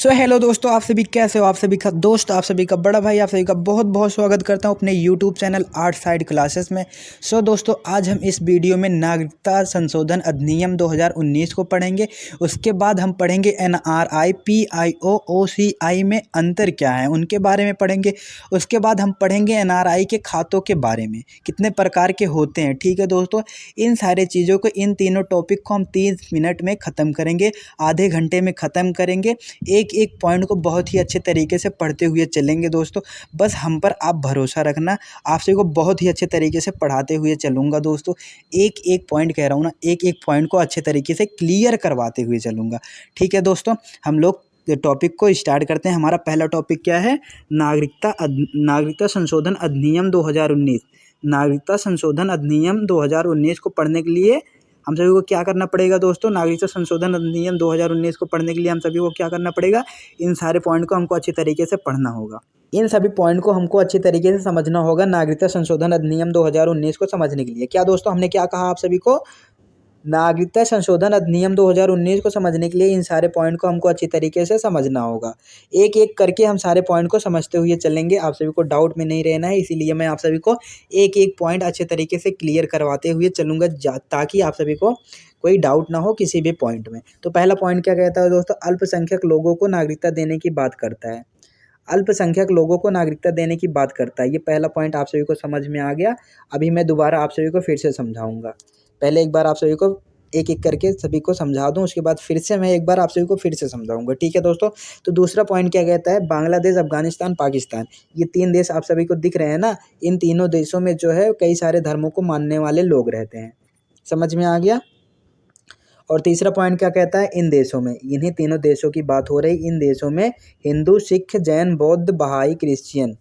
So hello दोस्तों, आप सभी कैसे हो। आप सभी का दोस्त, आप सभी का बड़ा भाई, आप सभी का बहुत बहुत स्वागत करता हूं अपने YouTube channel art side classes में। सो दोस्तों, आज हम इस वीडियो में नागरिकता संशोधन अधिनियम 2019 को पढ़ेंगे। उसके बाद हम पढ़ेंगे एनआरआई, पीआईओ, ओसीआई में अंतर क्या है उनके बारे में पढ़ेंगे। उसके बाद हम पढ़ेंगे एनआरआई के खातों के बारे में, कितने प्रकार के होते हैं। ठीक है दोस्तों, इन सारे चीज़ों को, इन तीनों टॉपिक को हम 30 मिनट में ख़त्म करेंगे, आधे घंटे में ख़त्म करेंगे। एक एक पॉइंट को बहुत ही अच्छे तरीके से पढ़ते हुए चलेंगे दोस्तों। बस हम पर आप भरोसा रखना, आप सभी को बहुत ही अच्छे तरीके से पढ़ाते हुए चलूँगा दोस्तों। एक एक पॉइंट कह रहा हूँ ना, एक एक पॉइंट को अच्छे तरीके से क्लियर करवाते हुए चलूँगा। ठीक है दोस्तों, हम लोग टॉपिक को स्टार्ट करते हैं। हमारा पहला टॉपिक क्या है? नागरिकता संशोधन अधिनियम 2019। नागरिकता संशोधन अधिनियम 2019 को पढ़ने के लिए हम सभी को क्या करना पड़ेगा दोस्तों? नागरिकता संशोधन अधिनियम 2019 को पढ़ने के लिए हम सभी को क्या करना पड़ेगा? इन सारे पॉइंट को हमको अच्छी तरीके से पढ़ना होगा। इन सभी पॉइंट को हमको अच्छी तरीके से समझना होगा नागरिकता संशोधन अधिनियम 2019 को समझने के लिए। क्या दोस्तों, हमने क्या कहा आप सभी को? नागरिकता संशोधन अधिनियम 2019 को समझने के लिए इन सारे पॉइंट को हमको अच्छी तरीके से समझना होगा। एक एक करके हम सारे पॉइंट को समझते हुए चलेंगे। आप सभी को डाउट में नहीं रहना है, इसीलिए मैं आप सभी को एक एक पॉइंट अच्छे तरीके से क्लियर करवाते हुए चलूँगा, ताकि आप सभी को कोई डाउट ना हो किसी भी पॉइंट में। तो पहला पॉइंट क्या कहता है दोस्तों? अल्पसंख्यक लोगों को नागरिकता देने की बात करता है। अल्पसंख्यक लोगों को नागरिकता देने की बात करता है। ये पहला पॉइंट आप सभी को समझ में आ गया। अभी मैं दोबारा आप सभी को फिर से समझाऊंगा। पहले एक बार आप सभी को एक एक करके सभी को समझा दूं, उसके बाद फिर से मैं एक बार आप सभी को फिर से समझाऊंगा। ठीक है दोस्तों, तो दूसरा पॉइंट क्या कहता है? बांग्लादेश, अफगानिस्तान, पाकिस्तान, ये 3 देश आप सभी को दिख रहे हैं ना। इन तीनों देशों में जो है कई सारे धर्मों को मानने वाले लोग रहते हैं। समझ में आ गया? और तीसरा पॉइंट क्या कहता है? इन देशों में, इन्हीं तीनों देशों की बात हो रही, इन देशों में हिंदू, सिख, जैन, बौद्ध, बहाई, क्रिश्चियन,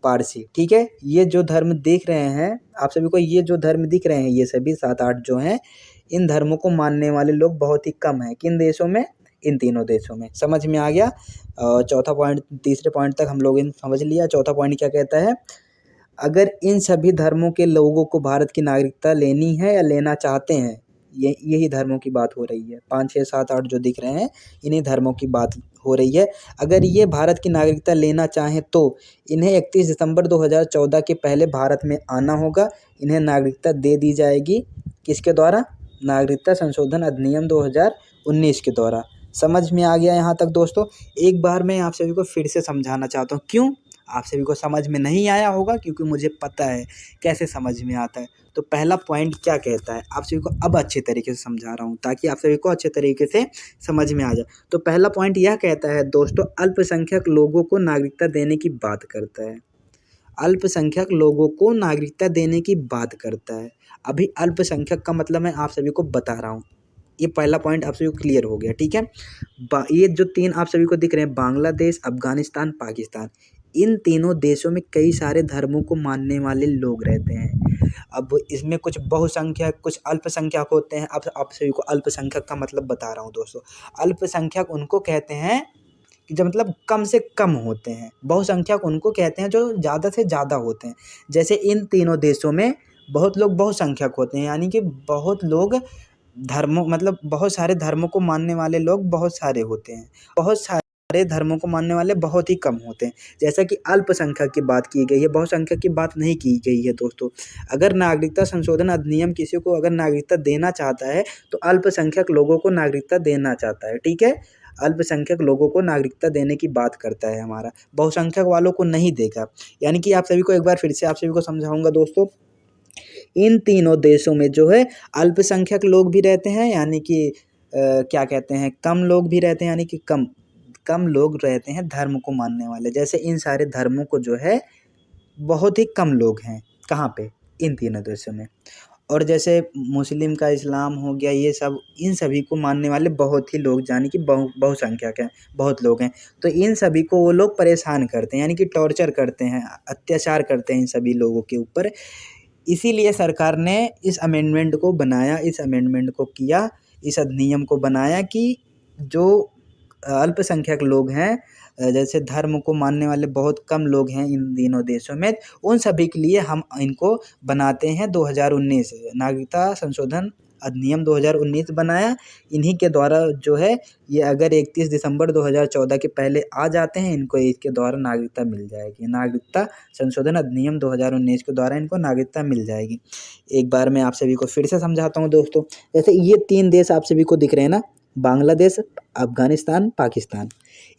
पारसी। ठीक है, ये जो धर्म दिख रहे हैं आप सभी को, ये जो धर्म दिख रहे हैं, ये सभी 7-8 जो हैं, इन धर्मों को मानने वाले लोग बहुत ही कम हैं। किन देशों में? इन तीनों देशों में। समझ में आ गया? चौथा पॉइंट, तीसरे पॉइंट तक हम लोग इन समझ लिया। चौथा पॉइंट क्या कहता है? अगर इन सभी धर्मों के लोगों को भारत की नागरिकता लेनी है या लेना चाहते हैं, यही धर्मों की बात हो रही है। 5, 6, 7, 8 जो दिख रहे हैं, इन्हीं धर्मों की बात हो रही है। अगर ये भारत की नागरिकता लेना चाहें तो इन्हें 31 दिसंबर 2014 के पहले भारत में आना होगा। इन्हें नागरिकता दे दी जाएगी। किसके द्वारा? नागरिकता संशोधन अधिनियम 2019 के द्वारा। समझ में आ गया यहाँ तक दोस्तों? एक बार मैं आप सभी को फिर से समझाना चाहता हूँ। क्यों? आप सभी को समझ में नहीं आया होगा, क्योंकि मुझे पता है कैसे समझ में आता है। तो पहला पॉइंट क्या कहता है, आप सभी को अब अच्छे तरीके से समझा रहा हूँ, ताकि आप सभी को अच्छे तरीके से समझ में आ जाए। तो पहला पॉइंट यह कहता है दोस्तों, अल्पसंख्यक लोगों को नागरिकता देने की बात करता है। अल्पसंख्यक लोगों को नागरिकता देने की बात करता है। अभी अल्पसंख्यक का मतलब मैं आप सभी को बता रहा हूँ। ये पहला पॉइंट आप सभी को क्लियर हो गया। ठीक है, ये जो 3 आप सभी को दिख रहे हैं, बांग्लादेश, अफगानिस्तान, पाकिस्तान, इन तीनों देशों में कई सारे धर्मों को मानने वाले लोग रहते हैं। अब इसमें कुछ बहुसंख्यक, कुछ अल्पसंख्यक होते हैं। अब आप सभी को अल्पसंख्यक का मतलब बता रहा हूँ दोस्तों। अल्पसंख्यक उनको कहते हैं कि जो मतलब कम से कम होते हैं। बहुसंख्यक उनको कहते हैं जो ज़्यादा से ज़्यादा होते हैं। जैसे इन तीनों देशों में बहुत लोग बहुसंख्यक होते हैं, यानी कि बहुत लोग धर्मों, मतलब बहुत सारे धर्मों को मानने वाले लोग बहुत सारे होते हैं। बहुत सारे धर्मों को मानने वाले बहुत ही कम होते हैं। जैसा कि अल्पसंख्यक की बात की गई है, बहुसंख्यक की बात नहीं की गई है दोस्तों। अगर नागरिकता संशोधन अधिनियम किसी को अगर नागरिकता देना चाहता है, तो अल्पसंख्यक लोगों को नागरिकता देना चाहता है। ठीक है, अल्पसंख्यक लोगों को नागरिकता देने की बात करता है हमारा, बहुसंख्यक वालों को नहीं देगा। यानी कि आप सभी को एक बार फिर से आप सभी को समझाऊंगा दोस्तों। इन तीनों देशों में जो है अल्पसंख्यक लोग भी रहते हैं, यानी कि क्या कहते हैं, कम लोग भी रहते हैं, यानी कि कम कम लोग रहते हैं धर्म को मानने वाले। जैसे इन सारे धर्मों को जो है बहुत ही कम लोग हैं। कहाँ पे? इन तीनों देशों में। और जैसे मुस्लिम का, इस्लाम हो गया, ये सब, इन सभी को मानने वाले बहुत ही लोग, यानी कि बहुसंख्यक हैं, बहुत लोग हैं। तो इन सभी को वो लोग परेशान करते हैं, यानी कि टॉर्चर करते हैं, अत्याचार करते हैं इन सभी लोगों के ऊपर। इसीलिए सरकार ने इस अमेंडमेंट को बनाया, इस अमेंडमेंट को किया, इस अधिनियम को बनाया कि जो अल्पसंख्यक लोग हैं, जैसे धर्म को मानने वाले बहुत कम लोग हैं इन तीनों देशों में, उन सभी के लिए हम इनको बनाते हैं 2019 नागरिकता संशोधन अधिनियम 2019 बनाया। इन्हीं के द्वारा जो है ये अगर 31 दिसंबर 2014 के पहले आ जाते हैं, इनको इसके द्वारा नागरिकता मिल जाएगी। नागरिकता संशोधन अधिनियम 2019 के द्वारा इनको नागरिकता मिल जाएगी। एक बार मैं आप सभी को फिर से समझाता हूँ दोस्तों। जैसे ये 3 देश आप सभी को दिख रहे हैं ना, बांग्लादेश, अफ़गानिस्तान, पाकिस्तान।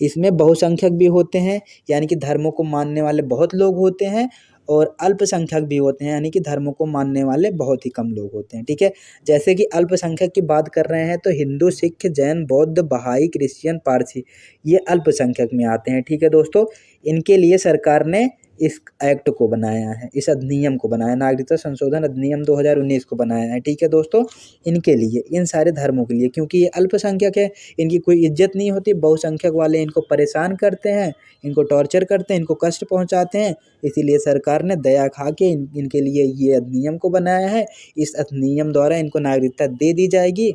इसमें बहुसंख्यक भी होते हैं, यानी कि धर्मों को मानने वाले बहुत लोग होते हैं, और अल्पसंख्यक भी होते हैं, यानी कि धर्मों को मानने वाले बहुत ही कम लोग होते हैं। ठीक है, जैसे कि अल्पसंख्यक की बात कर रहे हैं तो हिंदू, सिख, जैन, बौद्ध, बहाई, क्रिश्चियन, पारसी, ये अल्पसंख्यक में आते हैं। ठीक है दोस्तों, इनके लिए सरकार ने इस एक्ट को बनाया है, इस अधिनियम को बनाया, नागरिकता संशोधन अधिनियम 2019 को बनाया है। ठीक है दोस्तों, इनके लिए, इन सारे धर्मों के लिए, क्योंकि ये अल्पसंख्यक है, इनकी कोई इज्जत नहीं होती। बहुसंख्यक वाले इनको परेशान करते हैं, इनको टॉर्चर करते हैं, इनको कष्ट पहुंचाते हैं। इसीलिए सरकार ने दया खा के इनके लिए ये अधिनियम को बनाया है। इस अधिनियम द्वारा इनको नागरिकता दे दी जाएगी,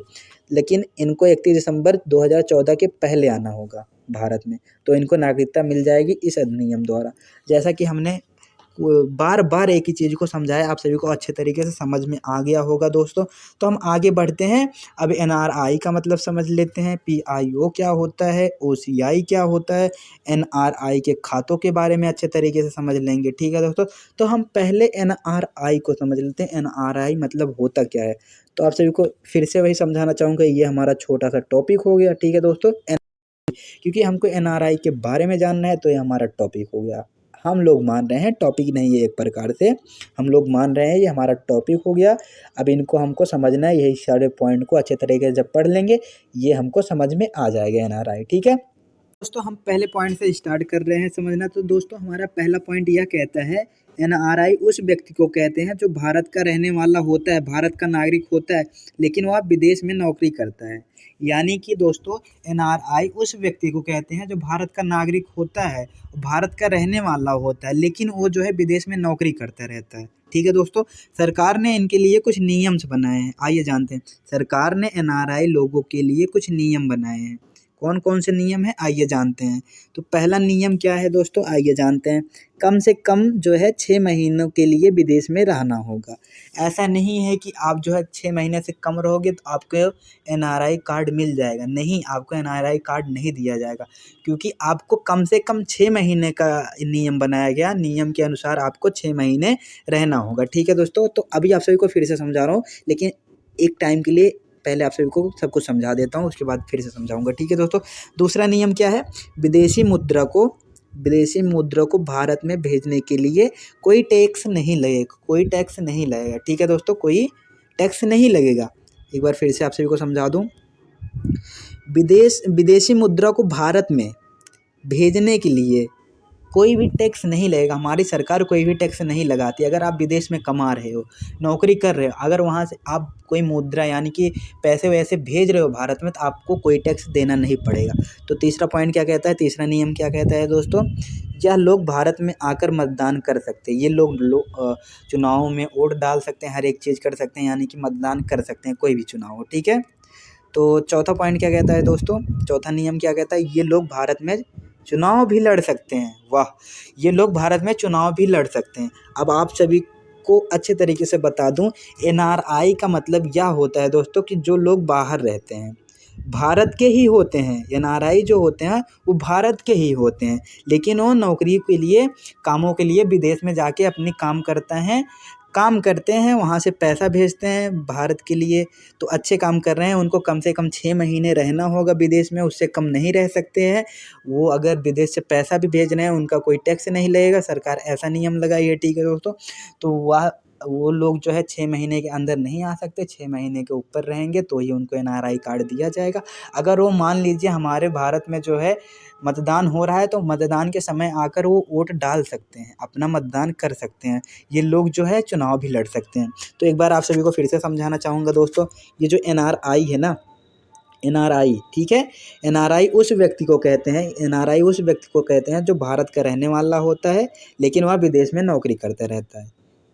लेकिन इनको 31 दिसंबर 2014 के पहले आना होगा भारत में, तो इनको नागरिकता मिल जाएगी इस अधिनियम द्वारा। जैसा कि हमने बार बार एक ही चीज़ को समझाया, आप सभी को अच्छे तरीके से समझ में आ गया होगा दोस्तों। तो हम आगे बढ़ते हैं। अब एनआरआई का मतलब समझ लेते हैं, पीआईओ क्या होता है, ओसीआई क्या होता है, एनआरआई के खातों के बारे में अच्छे तरीके से समझ लेंगे। ठीक है दोस्तों, तो हम पहले एनआरआई को समझ लेते हैं। एनआरआई मतलब होता क्या है, तो आप सभी को फिर से वही समझाना चाहूँगा। ये हमारा छोटा सा टॉपिक हो गया। ठीक है दोस्तों, क्योंकि हमको एनआरआई के बारे में जानना है, तो ये हमारा टॉपिक हो गया। हम लोग मान रहे हैं टॉपिक नहीं है, एक प्रकार से हम लोग मान रहे हैं ये हमारा टॉपिक हो गया। अब इनको हमको समझना है, यही सारे पॉइंट को अच्छे तरीके से जब पढ़ लेंगे ये हमको समझ में आ जाएगा एनआरआई। ठीक है दोस्तों, हम पहले पॉइंट से स्टार्ट कर रहे हैं समझना। तो दोस्तों हमारा पहला पॉइंट यह कहता है, एनआरआई उस व्यक्ति को कहते हैं जो भारत का रहने वाला होता है, भारत का नागरिक होता है, लेकिन वह विदेश में नौकरी करता है। यानी कि दोस्तों एनआरआई उस व्यक्ति को कहते हैं जो भारत का नागरिक होता है, भारत का रहने वाला होता है, लेकिन वो जो है विदेश में नौकरी करता रहता है। ठीक है दोस्तों, सरकार ने इनके लिए कुछ नियम्स बनाए हैं, आइए जानते हैं। सरकार ने एनआरआई लोगों के लिए कुछ नियम बनाए हैं। कौन कौन से नियम हैं आइए जानते हैं। तो पहला नियम क्या है दोस्तों, आइए जानते हैं। कम से कम जो है 6 महीनों के लिए विदेश में रहना होगा। ऐसा नहीं है कि आप जो है 6 महीने से कम रहोगे तो आपको एनआरआई कार्ड मिल जाएगा। नहीं, आपको एनआरआई कार्ड नहीं दिया जाएगा, क्योंकि आपको कम से कम 6 महीने का नियम बनाया गया। नियम के अनुसार आपको 6 महीने रहना होगा। ठीक है दोस्तों, तो अभी आप सभी को फिर से समझा रहा हूँ, लेकिन एक टाइम के लिए पहले आप सभी को सब कुछ समझा देता हूँ, उसके बाद फिर से समझाऊंगा। ठीक है दोस्तों, दूसरा नियम क्या है, विदेशी मुद्रा को भारत में भेजने के लिए कोई टैक्स नहीं लगेगा, कोई टैक्स नहीं लगेगा। ठीक है दोस्तों, कोई टैक्स नहीं लगेगा। एक बार फिर से आप सभी को समझा दूं, विदेशी मुद्रा को भारत में भेजने के लिए कोई भी टैक्स नहीं लगेगा। हमारी सरकार कोई भी टैक्स नहीं लगाती। अगर आप विदेश में कमा रहे हो, नौकरी कर रहे हो, अगर वहाँ से आप कोई मुद्रा यानी कि पैसे वैसे भेज रहे हो भारत में, तो आपको कोई टैक्स देना नहीं पड़ेगा। तो तीसरा पॉइंट क्या कहता है, तीसरा नियम क्या कहता है दोस्तों, यह लोग भारत में आकर मतदान कर सकते हैं। ये लोग चुनाव में वोट डाल सकते हैं, हर एक चीज़ कर सकते हैं, यानी कि मतदान कर सकते हैं, कोई भी चुनाव हो। ठीक है, तो चौथा पॉइंट क्या कहता है दोस्तों, चौथा नियम क्या कहता है, ये लोग भारत में चुनाव भी लड़ सकते हैं। वाह, ये लोग भारत में चुनाव भी लड़ सकते हैं। अब आप सभी को अच्छे तरीके से बता दूं, एनआरआई का मतलब यह होता है दोस्तों कि जो लोग बाहर रहते हैं, भारत के ही होते हैं। एनआरआई जो होते हैं वो भारत के ही होते हैं, लेकिन वो नौकरी के लिए, कामों के लिए विदेश में जाके अपनी काम करते हैं, वहाँ से पैसा भेजते हैं भारत के लिए। तो अच्छे काम कर रहे हैं, उनको कम से कम 6 महीने रहना होगा विदेश में, उससे कम नहीं रह सकते हैं। वो अगर विदेश से पैसा भी भेज रहे हैं, उनका कोई टैक्स नहीं लगेगा, सरकार ऐसा नियम लगाई है। ठीक है दोस्तों, तो वो लोग जो है 6 महीने के अंदर नहीं आ सकते, 6 महीने के ऊपर रहेंगे तो ही उनको एनआरआई कार्ड दिया जाएगा। अगर वो मान लीजिए हमारे भारत में जो है मतदान हो रहा है, तो मतदान के समय आकर वो वोट डाल सकते हैं, अपना मतदान कर सकते हैं। ये लोग जो है चुनाव भी लड़ सकते हैं। तो एक बार आप सभी को फिर से समझाना चाहूँगा दोस्तों, ये जो एनआरआई है ना, एनआरआई, ठीक है, एनआरआई उस व्यक्ति को कहते हैं, एनआरआई उस व्यक्ति को कहते हैं जो भारत का रहने वाला होता है, लेकिन वह विदेश में नौकरी करता रहता है।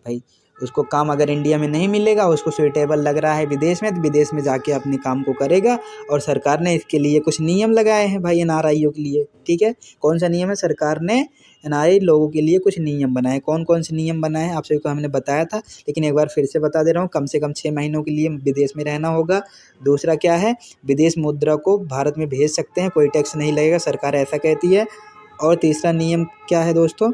भाई उसको काम अगर इंडिया में नहीं मिलेगा, उसको सुइटेबल लग रहा है विदेश में, तो विदेश में जाके अपने काम को करेगा। और सरकार ने इसके लिए कुछ नियम लगाए हैं भाई एनआरआईओ के लिए, ठीक है। कौन सा नियम है? सरकार ने एनआरआई लोगों के लिए कुछ नियम बनाए। कौन कौन से नियम बनाए हैं आप सभी को हमने बताया था, लेकिन एक बार फिर से बता दे रहा हूँ। कम से कम 6 महीनों के लिए विदेश में रहना होगा। दूसरा क्या है? विदेश मुद्रा को भारत में भेज सकते हैं, कोई टैक्स नहीं लगेगा, सरकार ऐसा कहती है। और तीसरा नियम क्या है दोस्तों?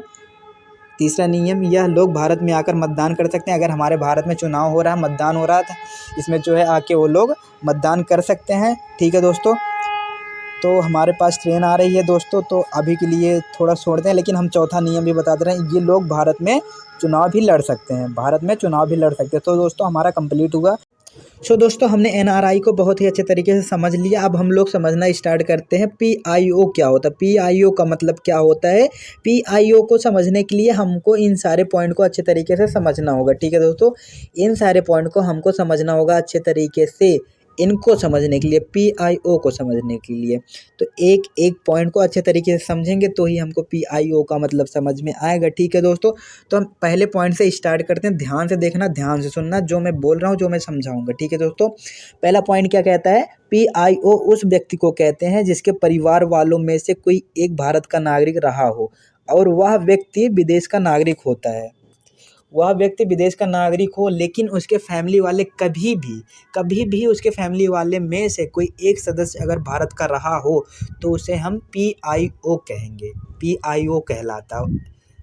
तीसरा नियम, यह लोग भारत में आकर मतदान कर सकते हैं। अगर हमारे भारत में चुनाव हो रहा है, मतदान हो रहा था, इसमें जो है आके वो लोग मतदान कर सकते हैं, ठीक है दोस्तों। तो हमारे पास ट्रेन आ रही है दोस्तों, तो अभी के लिए थोड़ा छोड़ते हैं, लेकिन हम चौथा नियम भी बता दे रहे हैं। ये लोग भारत में चुनाव भी लड़ सकते हैं, भारत में चुनाव भी लड़ सकते हैं। तो दोस्तों हमारा कंप्लीट हुआ। सो दोस्तों हमने एनआरआई को बहुत ही अच्छे तरीके से समझ लिया। अब हम लोग समझना स्टार्ट करते हैं पीआईओ क्या होता है। पीआईओ का मतलब क्या होता है? पीआईओ को समझने के लिए हमको इन सारे पॉइंट को अच्छे तरीके से समझना होगा, ठीक है दोस्तों। इन सारे पॉइंट को हमको समझना होगा अच्छे तरीके से, इनको समझने के लिए, पीआईओ को समझने के लिए। तो एक एक पॉइंट को अच्छे तरीके से समझेंगे तो ही हमको पीआईओ का मतलब समझ में आएगा, ठीक है दोस्तों। तो हम पहले पॉइंट से स्टार्ट करते हैं। ध्यान से देखना, ध्यान से सुनना, जो मैं बोल रहा हूँ, जो मैं समझाऊंगा, ठीक है दोस्तों। पहला पॉइंट क्या कहता है? पीआईओ उस व्यक्ति को कहते हैं जिसके परिवार वालों में से कोई एक भारत का नागरिक रहा हो और वह व्यक्ति विदेश का नागरिक होता है। वह व्यक्ति विदेश का नागरिक हो, लेकिन उसके फैमिली वाले कभी भी उसके फैमिली वाले में से कोई एक सदस्य अगर भारत का रहा हो, तो उसे हम पीआईओ कहेंगे, पीआईओ कहलाता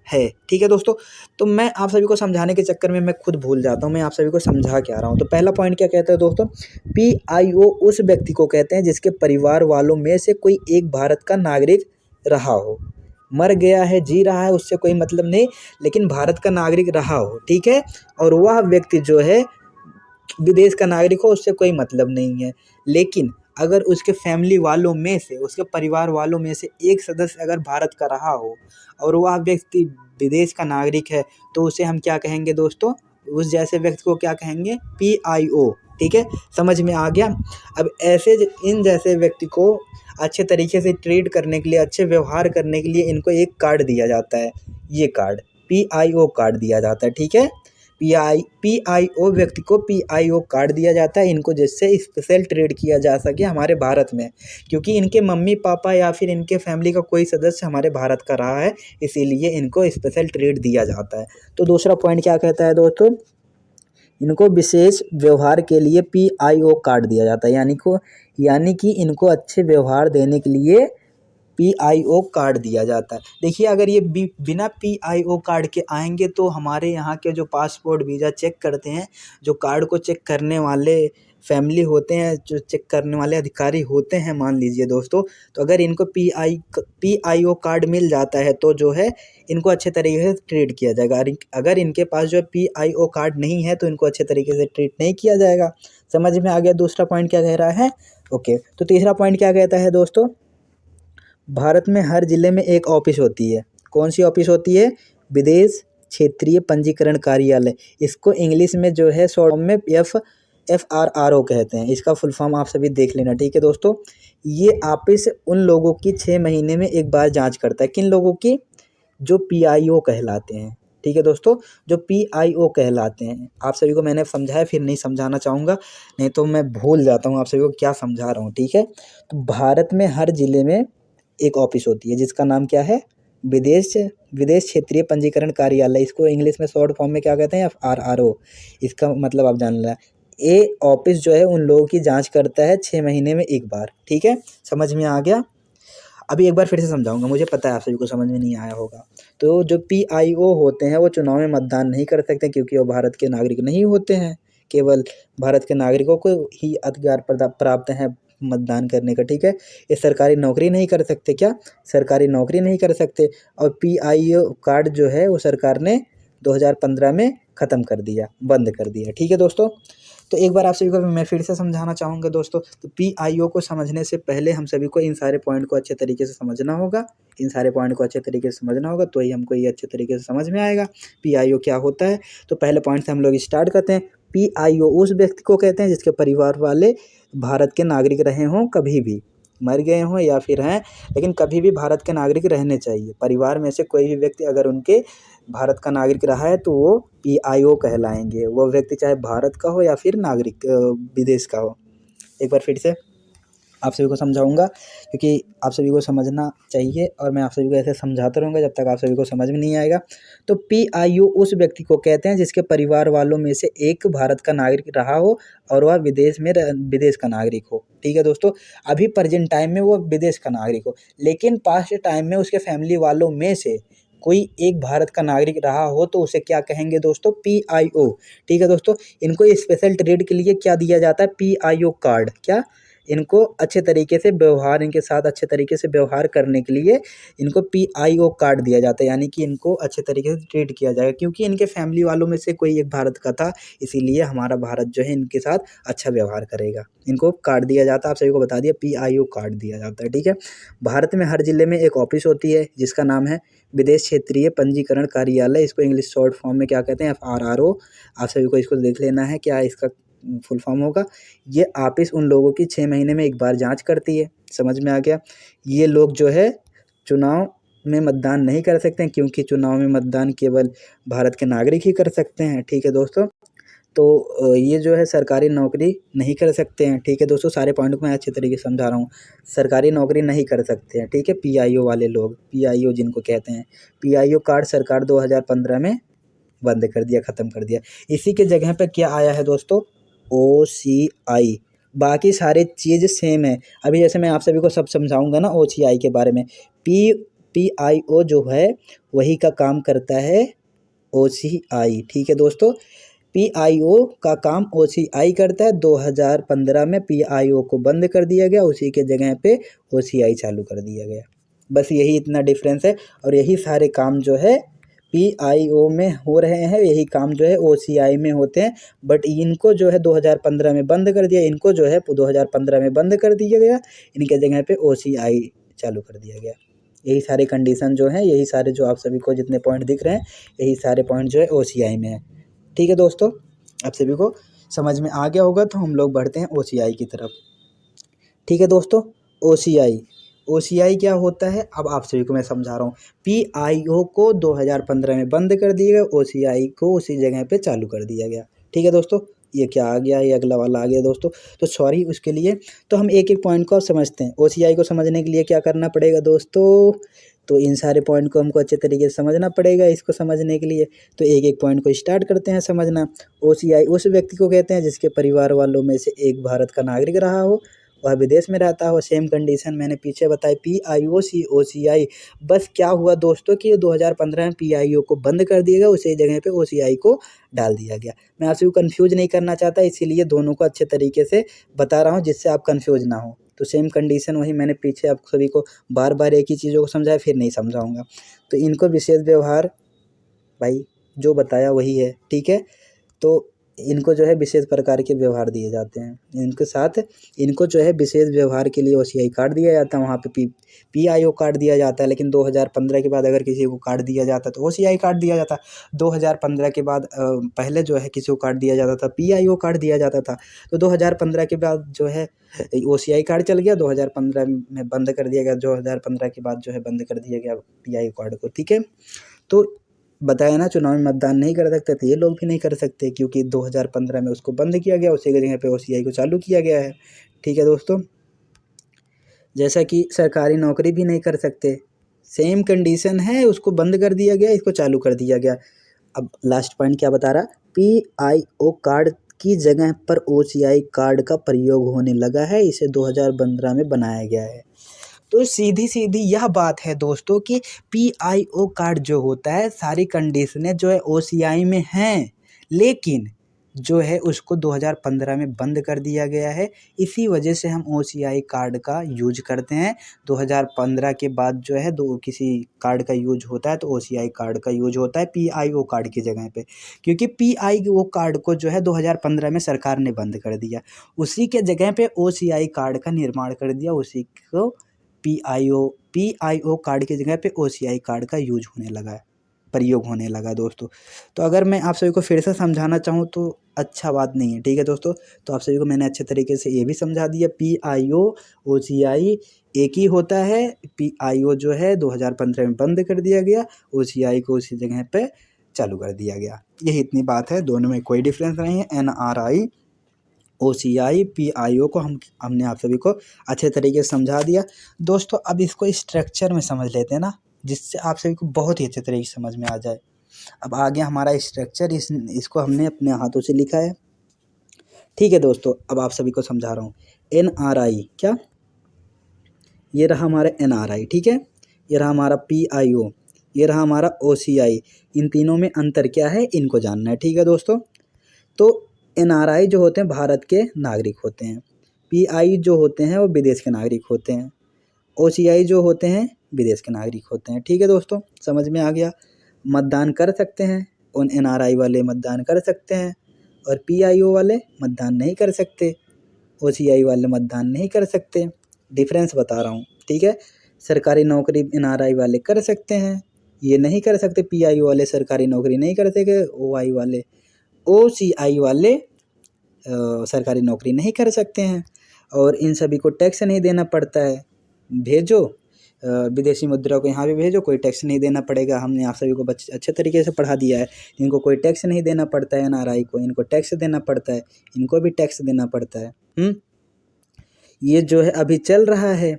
है, ठीक है दोस्तों। तो मैं आप सभी को समझाने के चक्कर में मैं खुद भूल जाता हूँ, मैं आप सभी को समझा क्या रहा हूँ। तो पहला पॉइंट क्या कहता है दोस्तों? पीआईओ उस व्यक्ति को कहते हैं जिसके परिवार वालों में से कोई एक भारत का नागरिक रहा हो। मर गया है, जी रहा है, उससे कोई मतलब नहीं, लेकिन भारत का नागरिक रहा हो, ठीक है। और वह व्यक्ति जो है विदेश का नागरिक हो, उससे कोई मतलब नहीं है। लेकिन अगर उसके फैमिली वालों में से, उसके परिवार वालों में से एक सदस्य अगर भारत का रहा हो और वह व्यक्ति विदेश का नागरिक है, तो उसे हम क्या कहेंगे दोस्तों? उस जैसे व्यक्ति को क्या कहेंगे? पीआईओ, ठीक है। समझ में आ गया? अब ऐसे इन जैसे व्यक्ति को अच्छे तरीके से ट्रीट करने के लिए, अच्छे व्यवहार करने के लिए इनको एक कार्ड दिया जाता है। ये कार्ड पीआईओ कार्ड दिया जाता है, ठीक है। पीआईओ व्यक्ति को पीआईओ कार्ड दिया जाता है, इनको जिससे स्पेशल ट्रीट किया जा सके हमारे भारत में, क्योंकि इनके मम्मी पापा या फिर इनके फैमिली का कोई सदस्य हमारे भारत का रहा है, इसीलिए इनको स्पेशल ट्रीट दिया जाता है। तो दूसरा पॉइंट क्या कहता है दोस्तों? इनको विशेष व्यवहार के लिए पीआईओ कार्ड दिया जाता है, यानी कि इनको अच्छे व्यवहार देने के लिए पीआईओ कार्ड दिया जाता है। देखिए अगर ये बिना पीआईओ कार्ड के आएंगे, तो हमारे यहाँ के जो पासपोर्ट वीज़ा चेक करते हैं, जो कार्ड को चेक करने वाले फैमिली होते हैं, जो चेक करने वाले अधिकारी होते हैं, मान लीजिए दोस्तों, तो अगर इनको पीआईओ कार्ड मिल जाता है, तो जो है इनको अच्छे तरीके से ट्रीट किया जाएगा। अगर इनके पास जो है पीआईओ कार्ड नहीं है, तो इनको अच्छे तरीके से ट्रीट नहीं किया जाएगा। समझ में आ गया दूसरा पॉइंट क्या कह रहा है? ओके, तो तीसरा पॉइंट क्या कहता है दोस्तों? भारत में हर जिले में एक ऑफिस होती है। कौन सी ऑफिस होती है? विदेश क्षेत्रीय पंजीकरण कार्यालय। इसको इंग्लिश में जो है शॉर्ट में FRRO कहते हैं। इसका फुल फॉर्म आप सभी देख लेना, ठीक है दोस्तों। ये ऑफिस उन लोगों की 6 महीने में एक बार जांच करता है। किन लोगों की? जो पीआईओ कहलाते हैं, ठीक है दोस्तों, जो पीआईओ कहलाते हैं। आप सभी को मैंने समझाया, फिर नहीं समझाना चाहूँगा, नहीं तो मैं भूल जाता हूँ आप सभी को क्या समझा रहा हूँ, ठीक है। तो भारत में हर जिले में एक ऑफिस होती है जिसका नाम क्या है? विदेश क्षेत्रीय पंजीकरण कार्यालय। इसको इंग्लिश में शॉर्ट फॉर्म में क्या कहते हैं? FRRO। इसका मतलब आप जान लेना। ये ऑफिस जो है उन लोगों की जांच करता है 6 महीने में एक बार, ठीक है। समझ में आ गया? अभी एक बार फिर से समझाऊंगा, मुझे पता है आप सभी को समझ में नहीं आया होगा। तो जो पीआईओ होते हैं वो चुनाव में मतदान नहीं कर सकते, क्योंकि वो भारत के नागरिक नहीं होते हैं। केवल भारत के नागरिकों को ही अधिकार प्राप्त है मतदान करने का, ठीक है। ये सरकारी नौकरी नहीं कर सकते। क्या? सरकारी नौकरी नहीं कर सकते। और पीआईओ कार्ड जो है वो सरकार ने 2015 में ख़त्म कर दिया, बंद कर दिया, ठीक है दोस्तों। तो एक बार आप सभी को मैं फिर से समझाना चाहूँगा दोस्तों। तो पीआईओ को समझने से पहले हम सभी को इन सारे पॉइंट को अच्छे तरीके से समझना होगा। इन सारे पॉइंट को अच्छे तरीके से समझना होगा, तो ही हमको ये अच्छे तरीके से समझ में आएगा पीआईओ क्या होता है। तो पहले पॉइंट से हम लोग स्टार्ट करते हैं। पीआईओ उस व्यक्ति को कहते हैं जिसके परिवार वाले भारत के नागरिक रहे हों, कभी भी मर गए हों या फिर हैं, लेकिन कभी भी भारत के नागरिक रहने चाहिए। परिवार में से कोई भी व्यक्ति अगर उनके भारत का नागरिक रहा है तो वो PIO कहलाएंगे। वो व्यक्ति चाहे भारत का हो या फिर नागरिक विदेश का हो। एक बार फिर से आप सभी को समझाऊंगा, क्योंकि आप सभी को समझना चाहिए और मैं आप सभी को ऐसे समझाता रहूँगा जब तक आप सभी को समझ में नहीं आएगा। तो PIO उस व्यक्ति को कहते हैं जिसके परिवार वालों में से एक भारत का नागरिक रहा हो और वह विदेश का नागरिक हो। ठीक है दोस्तों, अभी प्रेजेंट टाइम में वो विदेश का नागरिक हो, लेकिन पास्ट टाइम में उसके फैमिली वालों में से कोई एक भारत का नागरिक रहा हो तो उसे क्या कहेंगे दोस्तों? PIO। ठीक है दोस्तों, इनको स्पेशल ट्रीट के लिए क्या दिया जाता है? PIO card. क्या? इनको अच्छे तरीके से व्यवहार, इनके साथ अच्छे तरीके से व्यवहार करने के लिए इनको PIO कार्ड दिया जाता है, यानी कि इनको अच्छे तरीके से ट्रीट किया जाएगा, क्योंकि इनके फैमिली वालों में से कोई एक भारत का था, इसीलिए हमारा भारत जो है इनके साथ अच्छा व्यवहार करेगा। इनको कार्ड दिया जाता है, आप सभी को बता दिया, PIO कार्ड दिया जाता है। ठीक है, भारत में हर जिले में एक ऑफिस होती है जिसका नाम है विदेश क्षेत्रीय पंजीकरण कार्यालय। इसको इंग्लिश शॉर्ट फॉर्म में क्या कहते हैं? FRRO। आप सभी को इसको देख लेना है क्या इसका फुल फॉर्म होगा। ये ऑफिस उन लोगों की 6 महीने में एक बार जांच करती है। समझ में आ गया? ये लोग जो है चुनाव में मतदान नहीं कर सकते हैं, क्योंकि चुनाव में मतदान केवल भारत के नागरिक ही कर सकते हैं। ठीक है दोस्तों, तो ये जो है सरकारी नौकरी नहीं कर सकते हैं। ठीक है दोस्तों, सारे पॉइंट को मैं अच्छे तरीके से समझा रहा हूँ। सरकारी नौकरी नहीं कर सकते हैं। ठीक है, PIO वाले लोग, PIO जिनको कहते हैं, PIO कार्ड सरकार 2015 में बंद कर दिया, ख़त्म कर दिया। इसी के जगह पे क्या आया है दोस्तों? OCI। बाकी सारे चीज़ सेम है। अभी जैसे मैं आप सभी को सब समझाऊंगा ना OCI के बारे में। PIO जो है वही का काम करता है OCI। ठीक है दोस्तों, PIO का काम OCI करता है। 2015 में PIO को बंद कर दिया गया, उसी के जगह पे OCI चालू कर दिया गया। बस यही इतना डिफरेंस है, और यही सारे काम जो है PIO में हो रहे हैं, यही काम जो है OCI में होते हैं। बट इनको जो है 2015 में बंद कर दिया, इनको जो है 2015 में बंद कर दिया गया, इनके जगह पे OCI चालू कर दिया गया। यही सारे कंडीशन जो हैं, यही सारे जो आप सभी को जितने पॉइंट दिख रहे हैं, यही सारे पॉइंट जो है OCI में है। ठीक है दोस्तों, आप सभी को समझ में आ गया होगा, तो हम लोग बढ़ते हैं OCI की तरफ। ठीक है दोस्तों, OCI क्या होता है अब आप सभी को मैं समझा रहा हूँ। PIO को 2015 में बंद कर दिया गया, OCI को उसी जगह पे चालू कर दिया गया। ठीक है दोस्तों, ये क्या आ गया? ये अगला वाला आ गया दोस्तों, तो सॉरी उसके लिए। तो हम एक एक पॉइंट को अब समझते हैं। OCI को समझने के लिए क्या करना पड़ेगा दोस्तों? तो इन सारे पॉइंट को हमको अच्छे तरीके से समझना पड़ेगा। इसको समझने के लिए तो एक एक पॉइंट को स्टार्ट करते हैं समझना। OCI उस व्यक्ति को कहते हैं जिसके परिवार वालों में से एक भारत का नागरिक रहा हो, वह विदेश में रहता हो। सेम कंडीशन मैंने पीछे बताई, PIO OCI। बस क्या हुआ दोस्तों कि 2015 में PIO को बंद कर दिया गया, उसी जगह पे OCI को डाल दिया गया। मैं आप सभी को कन्फ्यूज नहीं करना चाहता, इसीलिए दोनों को अच्छे तरीके से बता रहा हूँ जिससे आप कन्फ्यूज ना हो। तो सेम कंडीशन वही मैंने पीछे आप सभी को बार बार एक ही चीज़ों को समझाया, फिर नहीं समझाऊंगा। तो इनको विशेष व्यवहार, भाई जो बताया वही है। ठीक है, तो इनको जो है विशेष प्रकार के व्यवहार दिए जाते हैं। इनके साथ इनको जो है विशेष व्यवहार के लिए OCI कार्ड दिया जाता है, वहाँ पे PIO कार्ड दिया जाता है। लेकिन 2015 के बाद अगर किसी को कार्ड दिया जाता तो OCI कार्ड दिया जाता। 2015 के बाद पहले जो है किसी को कार्ड दिया जाता था, PIO कार्ड दिया जाता था। तो 2015 के बाद जो है OCI कार्ड चल गया, 2015 में बंद कर दिया गया, 2015 के बाद जो है बंद कर दिया गया PIO कार्ड को। ठीक है, तो बताया ना, चुनाव में मतदान नहीं कर सकते थे, ये लोग भी नहीं कर सकते, क्योंकि 2015 में उसको बंद किया गया, उसी के जगह पे OCI को चालू किया गया है। ठीक है दोस्तों, जैसा कि सरकारी नौकरी भी नहीं कर सकते, सेम कंडीशन है, उसको बंद कर दिया गया, इसको चालू कर दिया गया। अब लास्ट पॉइंट क्या बता रहा? PIO कार्ड की जगह पर OCI कार्ड का प्रयोग होने लगा है, इसे 2015 में बनाया गया है। तो सीधी सीधी यह बात है दोस्तों कि PIO कार्ड जो होता है, सारी कंडीशनें जो है OCI में हैं, लेकिन जो है उसको 2015 में बंद कर दिया गया है। इसी वजह से हम OCI कार्ड का यूज करते हैं। 2015 के बाद जो है किसी कार्ड का यूज होता है तो OCI कार्ड का यूज होता है PIO कार्ड की जगह पे, क्योंकि PIO कार्ड को जो है 2015 में सरकार ने बंद कर दिया, उसी के जगह पे OCI कार्ड का निर्माण कर दिया, उसी को PIO कार्ड की जगह पे OCI कार्ड का यूज होने लगा है, प्रयोग होने लगा दोस्तों। तो अगर मैं आप सभी को फिर से समझाना चाहूँ तो अच्छा बात नहीं है। ठीक है दोस्तों, तो आप सभी को मैंने अच्छे तरीके से ये भी समझा दिया, PIO OCI एक ही होता है। PIO जो है 2015 में बंद कर दिया गया, OCI को उसी जगह पे चालू कर दिया गया। यही इतनी बात है, दोनों में कोई डिफरेंस नहीं है। NRI OCI PIO को हमने आप सभी को अच्छे तरीके से समझा दिया। दोस्तों अब इसको स्ट्रक्चर में समझ लेते हैं ना, जिससे आप सभी को बहुत ही अच्छे तरीके से समझ में आ जाए। अब आ गया हमारा स्ट्रक्चर, इसको हमने अपने हाथों से लिखा है। ठीक है दोस्तों, अब आप सभी को समझा रहा हूँ। NRI क्या, ये रहा हमारा NRI, ठीक है। ये रहा हमारा PIO, ये रहा हमारा OCI। इन तीनों में अंतर क्या है, इनको जानना है, ठीक है दोस्तों। तो NRI जो होते हैं भारत के नागरिक होते हैं, PI जो होते हैं वो विदेश के नागरिक होते हैं, OCI जो होते हैं विदेश के नागरिक होते हैं। ठीक है दोस्तों, समझ में आ गया। मतदान कर सकते हैं, उन NRI वाले मतदान कर सकते हैं, और PIO वाले मतदान नहीं कर सकते, OCI वाले मतदान नहीं कर सकते। डिफरेंस बता रहा हूँ, ठीक है। सरकारी नौकरी NRI वाले कर सकते हैं, ये नहीं कर सकते। PIO वाले सरकारी नौकरी नहीं कर सकते, OCI वाले सरकारी नौकरी नहीं कर सकते हैं। और इन सभी को टैक्स नहीं देना पड़ता है। भेजो विदेशी मुद्रा को यहाँ भी भेजो, कोई टैक्स नहीं देना पड़ेगा। हमने आप सभी को अच्छे तरीके से पढ़ा दिया है। इनको कोई टैक्स नहीं देना पड़ता है, NRI को इनको टैक्स देना पड़ता है, इनको भी टैक्स देना पड़ता है। ये जो है अभी चल रहा है,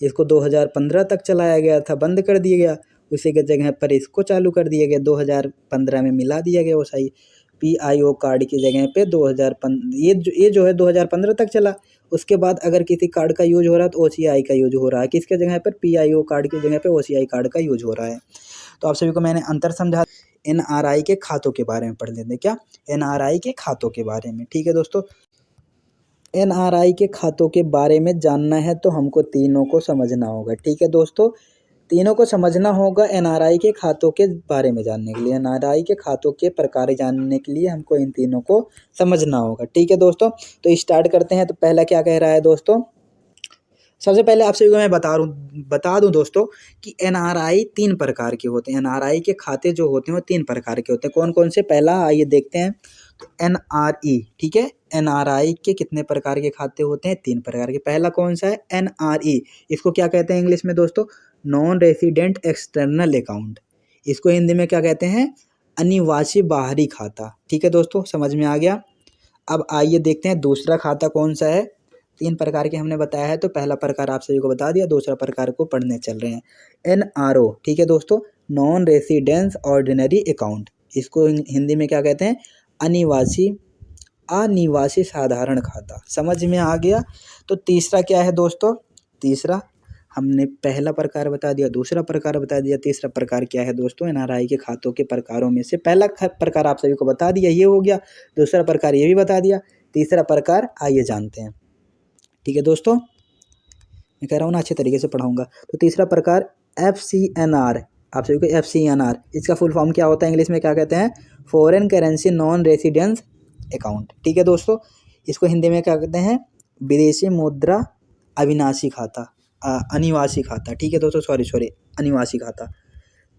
इसको 2015 तक चलाया गया था, बंद कर दिया गया। उसी के जगह पर इसको चालू कर दिया गया, 2015 में मिला दिया गया। वो सही PIO कार्ड की जगह पे 2015 ये जो है 2015 तक चला। उसके बाद अगर किसी कार्ड का यूज हो रहा है तो OCI का यूज हो रहा है, किसके जगह पर, PIO कार्ड की जगह पे OCI कार्ड का यूज हो रहा है। तो आप सभी को मैंने अंतर समझा। NRI के खातों के बारे में पढ़ लेते हैं, क्या, NRI के खातों के बारे में। ठीक है दोस्तों, NRI के खातों के बारे में जानना है तो हमको तीनों को समझना होगा। ठीक है दोस्तों, तीनों को समझना होगा। NRI के खातों के बारे में जानने के लिए, NRI के खातों के प्रकार जानने के लिए हमको इन तीनों को समझना होगा। ठीक है दोस्तों, तो स्टार्ट करते हैं। तो पहला क्या कह रहा है दोस्तों, सबसे पहले आप सभी को मैं बता दूं दोस्तों कि NRI 3 प्रकार के होते हैं। NRI के खाते जो होते हैं वो 3 प्रकार के होते हैं। कौन कौन से, पहला आइए देखते हैं। तो NRE, ठीक है। NRI के कितने प्रकार के खाते होते हैं, 3 प्रकार के। पहला कौन सा है, NRE। इसको क्या कहते हैं इंग्लिश में दोस्तों, नॉन रेसिडेंट एक्सटर्नल अकाउंट। इसको हिंदी में क्या कहते हैं, अनिवासी बाहरी खाता। ठीक है दोस्तों, समझ में आ गया। अब आइए देखते हैं दूसरा खाता कौन सा है। 3 प्रकार के हमने बताया है, तो पहला प्रकार आप सभी को बता दिया, दूसरा प्रकार को पढ़ने चल रहे हैं। NRO, ठीक है दोस्तों, नॉन रेसिडेंस ऑर्डिनरी अकाउंट। इसको हिंदी में क्या कहते हैं, अनिवासी साधारण खाता। समझ में आ गया। तो तीसरा क्या है दोस्तों, तीसरा हमने पहला प्रकार बता दिया, दूसरा प्रकार बता दिया, तीसरा प्रकार क्या है दोस्तों, NRI के खातों के प्रकारों में से पहला प्रकार आप सभी को बता दिया, ये हो गया। दूसरा प्रकार ये भी बता दिया, तीसरा प्रकार आइए जानते हैं। ठीक है दोस्तों, मैं कह रहा हूँ ना अच्छे तरीके से पढ़ाऊंगा। तो तीसरा प्रकार FCNR, आप सभी को FCNR, इसका फुल फॉर्म क्या होता है, इंग्लिश में क्या कहते हैं, foreign currency non residence account. ठीक है दोस्तों, इसको हिंदी में क्या कहते हैं, विदेशी मुद्रा अविनाशी खाता, अनिवासी खाता। ठीक है दोस्तों, सॉरी अनिवासी खाता।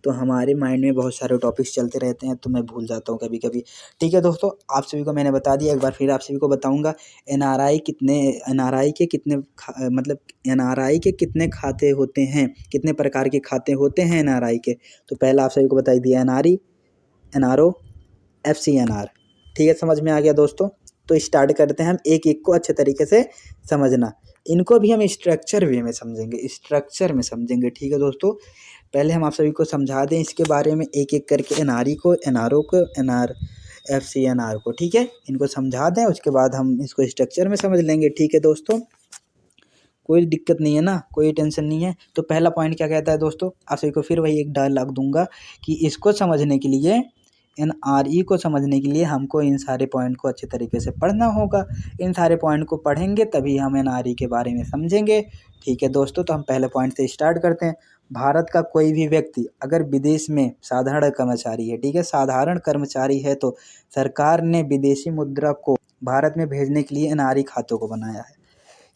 तो हमारे माइंड में बहुत सारे टॉपिक्स चलते रहते हैं, तो मैं भूल जाता हूँ कभी कभी। ठीक है दोस्तों, आप सभी को मैंने बता दिया, एक बार फिर आप सभी को बताऊंगा। NRI के कितने मतलब NRI के कितने खाते होते हैं, कितने प्रकार के खाते होते हैं NRI के। तो पहला आप सभी को बता दिया, NRE, NRO, FCNR। ठीक है, समझ में आ गया दोस्तों। तो स्टार्ट करते हैं हम एक एक को अच्छे तरीके से समझना। इनको भी हम स्ट्रक्चर वे में समझेंगे। ठीक है दोस्तों, पहले हम आप सभी को समझा दें इसके बारे में एक एक करके, NRE को, NRO को, FCNR को। ठीक है, इनको समझा दें, उसके बाद हम इसको स्ट्रक्चर में समझ लेंगे। ठीक है दोस्तों, कोई दिक्कत नहीं है ना, कोई टेंशन नहीं है। तो पहला पॉइंट क्या कहता है दोस्तों, आप सभी को फिर वही एक डायलॉग दूंगा कि इसको समझने के लिए, NRE को समझने के लिए हमको इन सारे पॉइंट को अच्छे तरीके से पढ़ना होगा। इन सारे पॉइंट को पढ़ेंगे तभी हम NRE के बारे में समझेंगे। ठीक है दोस्तों, तो हम पहले पॉइंट से स्टार्ट करते हैं। भारत का कोई भी व्यक्ति अगर विदेश में साधारण कर्मचारी है, ठीक है, साधारण कर्मचारी है, तो सरकार ने विदेशी मुद्रा को भारत में भेजने के लिए NRE खातों को बनाया है।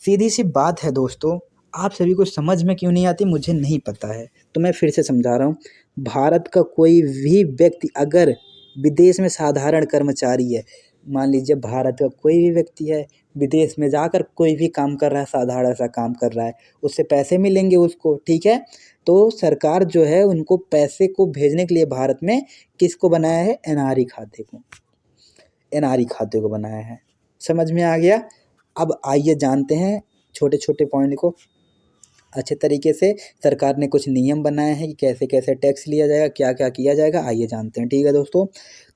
सीधी सी बात है दोस्तों, आप सभी को समझ में क्यों नहीं आती मुझे नहीं पता है, तो मैं फिर से समझा रहा हूँ। भारत का कोई भी व्यक्ति अगर विदेश में साधारण कर्मचारी है, मान लीजिए भारत का कोई भी व्यक्ति है, विदेश में जाकर कोई भी काम कर रहा है, साधारण सा काम कर रहा है, उससे पैसे मिलेंगे उसको, ठीक है। तो सरकार जो है उनको पैसे को भेजने के लिए भारत में किसको बनाया है, एनआरई खाते को, एनआरई खाते को बनाया है। समझ में आ गया। अब आइए जानते हैं छोटे छोटे पॉइंट को अच्छे तरीके से। सरकार ने कुछ नियम बनाए हैं कि कैसे कैसे टैक्स लिया जाएगा, क्या क्या किया जाएगा, आइए जानते हैं, ठीक है दोस्तों।